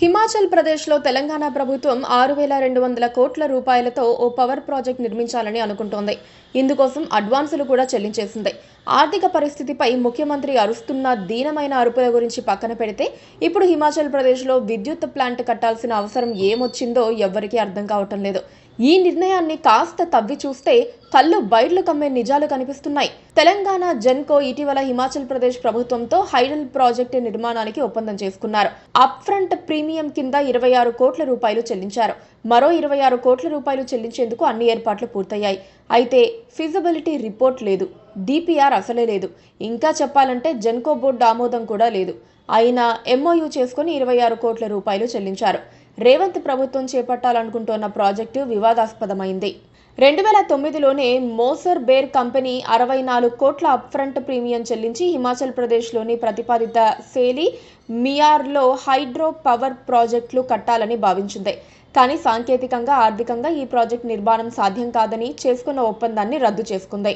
హిమాచల్ ప్రదేశ్లో తెలంగాణ ప్రభుత్వం 6,200 కోట్ల రూపాయలతో ఓ పవర్ ప్రాజెక్ట్ నిర్మించాలని అనుకుంటోంది. ఇందుకోసం అడ్వాన్సులు కూడా చెల్లించేసింది. ఆర్థిక పరిస్థితిపై ముఖ్యమంత్రి అరుస్తున్న దీనమైన అరుపుల గురించి పక్కన పెడితే ఇప్పుడు హిమాచల్ ప్రదేశ్లో విద్యుత్ ప్లాంట్ కట్టాల్సిన అవసరం ఏమొచ్చిందో ఎవ్వరికీ అర్థం కావటం లేదు. ఈ నిర్ణయాన్ని కాస్త తవ్వి చూస్తే కళ్ళు బయర్లు కమ్మే నిజాలు కనిపిస్తున్నాయి. తెలంగాణ జెన్కో ఇటీవల హిమాచల్ ప్రదేశ్ ప్రభుత్వంతో హైడల్ ప్రాజెక్టు నిర్మాణానికి ఒప్పందం చేసుకున్నారు. అప్ ఫ్రంట్ ప్రీమియం కింద 26 కోట్ల రూపాయలు చెల్లించారు. మరో 26 కోట్ల రూపాయలు చెల్లించేందుకు అన్ని ఏర్పాట్లు పూర్తయ్యాయి. అయితే ఫిజిబిలిటీ రిపోర్ట్ లేదు, డిపిఆర్ అసలే లేదు. ఇంకా చెప్పాలంటే జెన్కో బోర్డు ఆమోదం కూడా లేదు. అయినా ఎంఓయూ చేసుకుని 26 కోట్ల రూపాయలు చెల్లించారు. రేవంత్ ప్రభుత్వం చేపట్టాలనుకుంటున్న ప్రాజెక్టు వివాదాస్పదమైంది. 2009లోనే మోసర్ బేర్ కంపెనీ 64 కోట్ల అప్ఫ్రంట్ ప్రీమియం చెల్లించి హిమాచల్ ప్రదేశ్లోని ప్రతిపాదిత సేలి మియార్లో హైడ్రో పవర్ ప్రాజెక్టులు కట్టాలని భావించింది. కానీ సాంకేతికంగా, ఆర్థికంగా ఈ ప్రాజెక్టు నిర్మాణం సాధ్యం కాదని చేసుకున్న ఒప్పందాన్ని రద్దు చేసుకుంది.